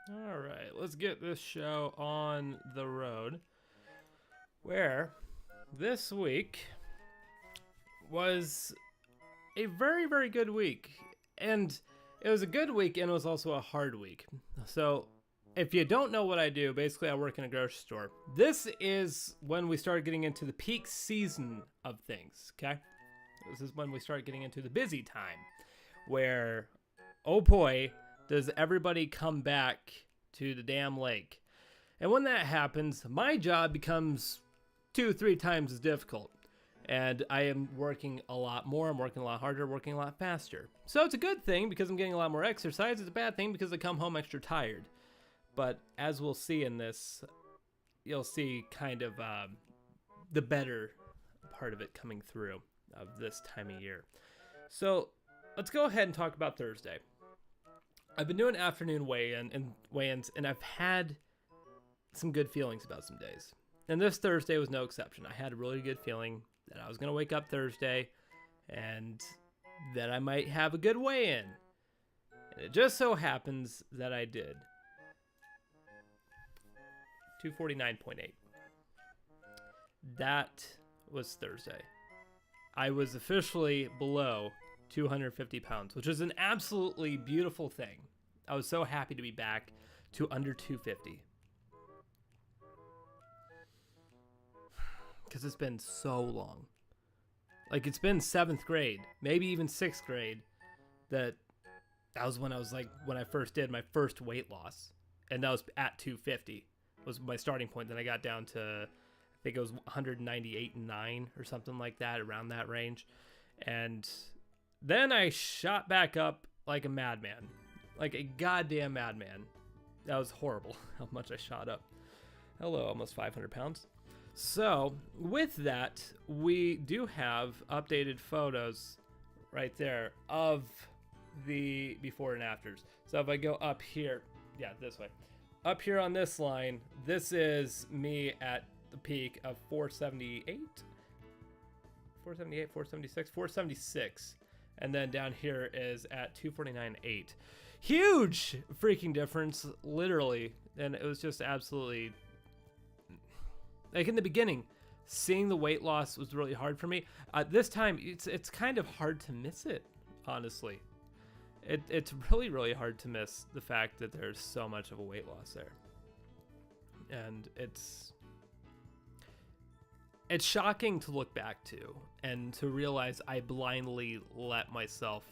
All right, let's get this show on the road. Where this week was a very, very good week. And it was a good week and it was also a hard week. So, if you don't know what I do, basically I work in a grocery store. This is when we start getting into the peak season of things, okay? This is when we start getting into the busy time where, oh boy, does everybody come back to the damn lake. And when that happens, my job becomes 2-3 times as difficult. And I am working a lot more, I'm working a lot harder, working a lot faster. So it's a good thing because I'm getting a lot more exercise. It's a bad thing because I come home extra tired. But as we'll see in this, you'll see kind of the better part of it coming through of this time of year. So let's go ahead and talk about Thursday. I've been doing afternoon weigh-ins, and I've had some good feelings about some days. And this Thursday was no exception. I had a really good feeling that I was going to wake up Thursday and that I might have a good weigh-in. And it just so happens that I did. 249.8. That was Thursday. I was officially below 250 pounds, which is an absolutely beautiful thing. I was so happy to be back to under 250. Because it's been so long. Like, it's been 7th grade, maybe even 6th grade, that was when I was like, when I first did my first weight loss. And that was at 250 was my starting point. Then I got down to, I think it was 198.9 or something like that, around that range. And then I shot back up like a madman, like a goddamn madman. That was horrible how much I shot up. Hello, almost 500 pounds. So with that, we do have updated photos right there of the before and afters. So if I go up here, yeah, this way, up here on this line, this is me at the peak of 476. And then down here is at 249.8. Huge freaking difference, literally. And it was just absolutely, like, in the beginning, seeing the weight loss was really hard for me. This time, it's kind of hard to miss it, honestly. It's really, really hard to miss the fact that there's so much of a weight loss there. And it's shocking to look back to and to realize I blindly let myself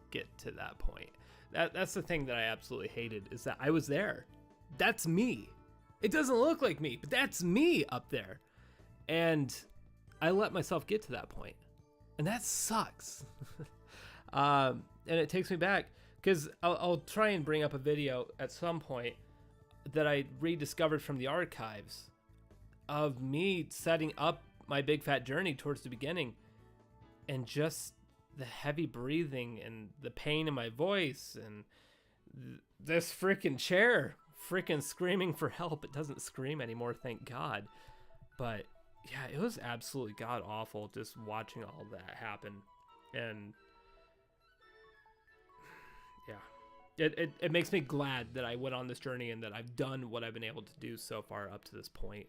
get to that point. That's the thing that I absolutely hated, is that I was there. That's me. It doesn't look like me, but that's me up there. And I let myself get to that point. And that sucks. And it takes me back, because I'll try and bring up a video at some point that I rediscovered from the archives of me setting up my big fat journey towards the beginning, and just the heavy breathing and the pain in my voice and this freaking chair freaking screaming for help. It doesn't scream anymore, thank God. But yeah, it was absolutely god awful just watching all that happen. And yeah, it makes me glad that I went on this journey and that I've done what I've been able to do so far up to this point.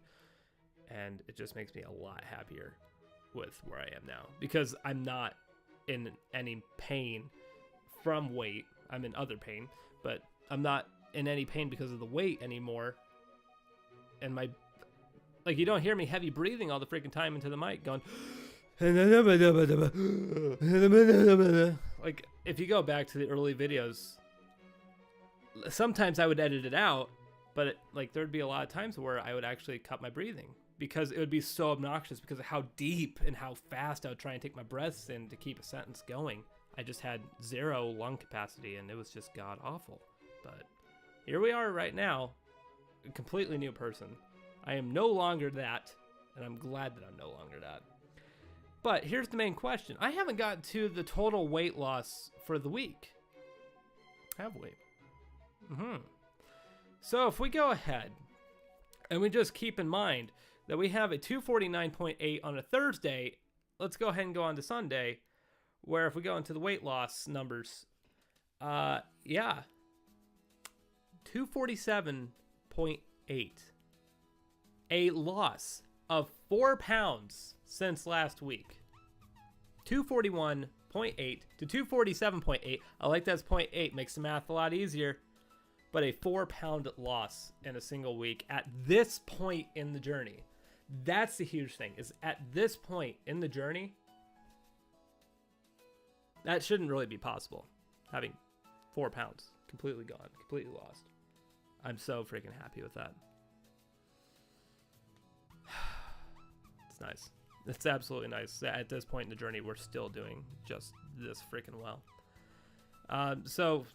And it just makes me a lot happier with where I am now, because I'm not in any pain from weight. I'm in other pain, but I'm not in any pain because of the weight anymore. And my, like, you don't hear me heavy breathing all the freaking time into the mic going like, if you go back to the early videos, sometimes I would edit it out, but like there'd be a lot of times where I would actually cut my breathing because it would be so obnoxious because of how deep and how fast I would try and take my breaths in to keep a sentence going. I just had 0 lung capacity and it was just god awful. But here we are right now, a completely new person. I am no longer that, and I'm glad that I'm no longer that. But here's the main question. I haven't got to the total weight loss for the week. Have we? So if we go ahead and we just keep in mind that we have a 249.8 on a Thursday, let's go ahead and go on to Sunday, where if we go into the weight loss numbers, yeah, 247.8. A loss of 4 pounds since last week. 241.8 to 247.8. I like that's 0.8, makes the math a lot easier. But a 4-pound loss in a single week at this point in the journey. That's the huge thing, is at this point in the journey, that shouldn't really be possible. Having 4 pounds completely gone, completely lost. I'm so freaking happy with that. It's nice. It's absolutely nice. At this point in the journey, we're still doing just this freaking well. So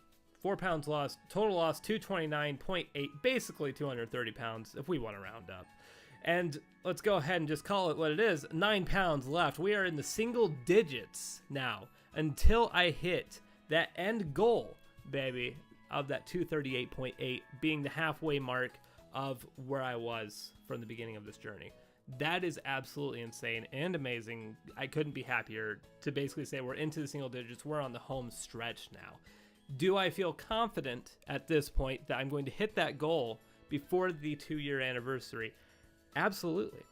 4 pounds lost, total loss 229.8, basically 230 pounds if we want to round up. And let's go ahead and just call it what it is. 9 pounds left. We are in the single digits now until I hit that end goal, baby, of that 238.8 being the halfway mark of where I was from the beginning of this journey. That is absolutely insane and amazing. I couldn't be happier to basically say we're into the single digits. We're on the home stretch now. Do I feel confident at this point that I'm going to hit that goal before the 2-year anniversary? Absolutely.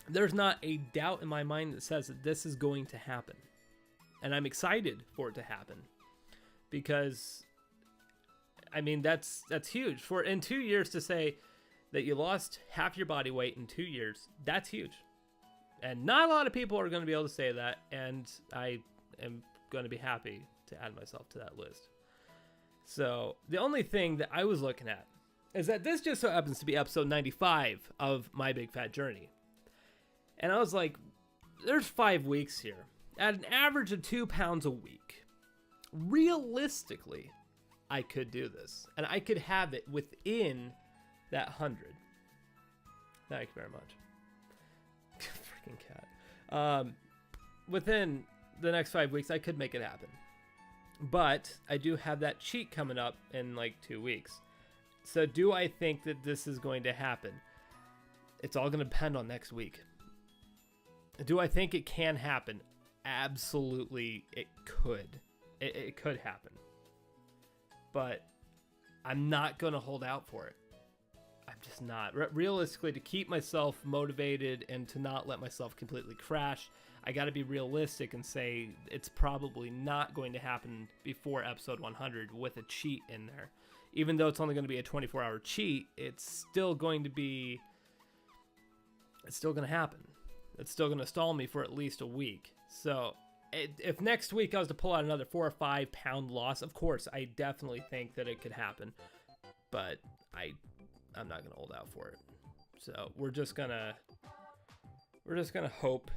There's not a doubt in my mind that says that this is going to happen. And I'm excited for it to happen. Because, I mean, that's huge. For in 2 years to say that you lost half your body weight in 2 years, that's huge. And not a lot of people are going to be able to say that. And I am going to be happy to add myself to that list. So the only thing that I was looking at is that this just so happens to be episode 95 of My Big Fat Journey. And I was like, there's 5 weeks here at an average of 2 pounds a week. Realistically, I could do this and I could have it within that 100. Thank you very much. Freaking cat. Within the next 5 weeks, I could make it happen. But I do have that cheat coming up in like 2 weeks. So do I think that this is going to happen? It's all going to depend on next week. Do I think it can happen? Absolutely, it could. It could happen. But I'm not going to hold out for it. I'm just not. Realistically, to keep myself motivated and to not let myself completely crash, I got to be realistic and say it's probably not going to happen before episode 100 with a cheat in there. Even though it's only going to be a 24-hour cheat, it's still going to happen. It's still going to stall me for at least a week. So if next week I was to pull out another 4 or 5 pound loss, of course, I definitely think that it could happen. But I'm not going to hold out for it. So we're just going to hope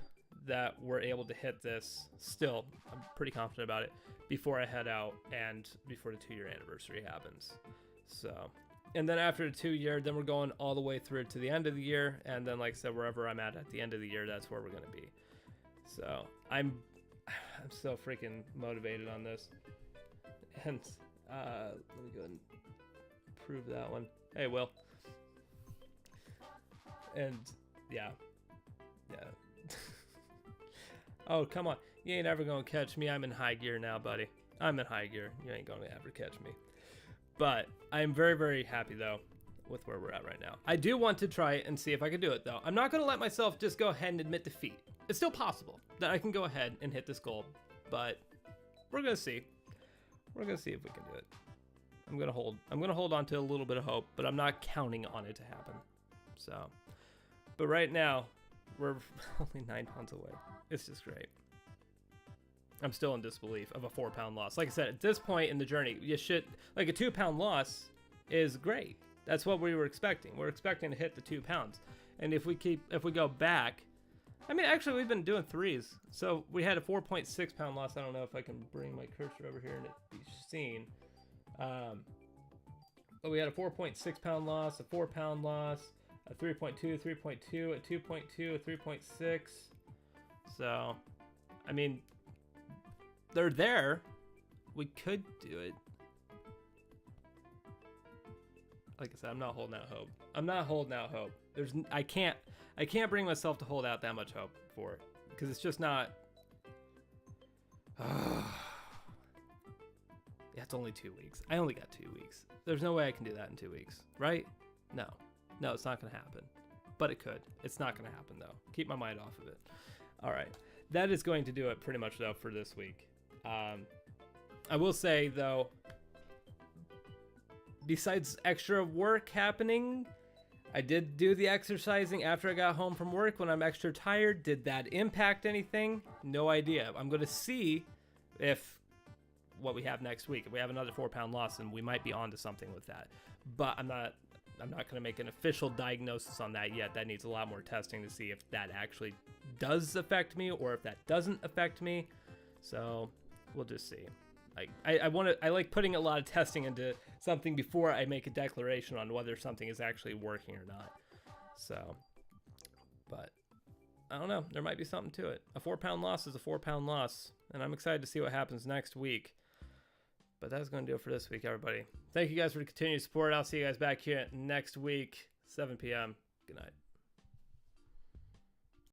that we're able to hit this. Still, I'm pretty confident about it before I head out and before the 2-year anniversary happens. So, and then after the 2 year, then we're going all the way through to the end of the year. And then, like I said, wherever I'm at the end of the year, that's where we're going to be. So I'm so freaking motivated on this. And let me go ahead and approve that one. Hey, Will. And yeah. Oh, come on. You ain't ever gonna catch me. I'm in high gear now, buddy. I'm in high gear. You ain't gonna ever catch me. But I'm very, very happy, though, with where we're at right now. I do want to try it and see if I can do it, though. I'm not gonna let myself just go ahead and admit defeat. It's still possible that I can go ahead and hit this goal, but we're gonna see. We're gonna see if we can do it. I'm gonna hold on to a little bit of hope, but I'm not counting on it to happen. So, but right now, we're only 9 pounds away. It's just great. I'm still in disbelief of a 4-pound loss. Like I said, at this point in the journey, like a 2-pound loss is great. That's what we were expecting. We're expecting to hit the 2 pounds. And if we go back, I mean, actually we've been doing 3s. So we had a 4.6 pound loss. I don't know if I can bring my cursor over here and it be seen. But we had a 4.6 pound loss, a 4-pound loss, a 3.2, 3.2, a 2.2, a 3.6. So, I mean, they're there. We could do it. Like I said, I'm not holding out hope. I'm not holding out hope. I can't bring myself to hold out that much hope for it because it's just not. Yeah, it's only 2 weeks. I only got 2 weeks. There's no way I can do that in 2 weeks, right? No, it's not gonna happen. But it could. It's not gonna happen though. Keep my mind off of it. All right, that is going to do it pretty much though for this week. I will say though, besides extra work happening, I did do the exercising after I got home from work when I'm extra tired. Did that impact anything? No idea. I'm going to see if what we have next week. If we have another 4-pound loss, then we might be onto something with that. But I'm not going to make an official diagnosis on that yet. That needs a lot more testing to see if that actually does affect me or if that doesn't affect me. So we'll just see. I like putting a lot of testing into something before I make a declaration on whether something is actually working or not. So, but I don't know. There might be something to it. A 4-pound loss is a 4-pound loss, and I'm excited to see what happens next week. But that's going to do it for this week, everybody. Thank you guys for the continued support. I'll see you guys back here next week, 7 p.m. Good night.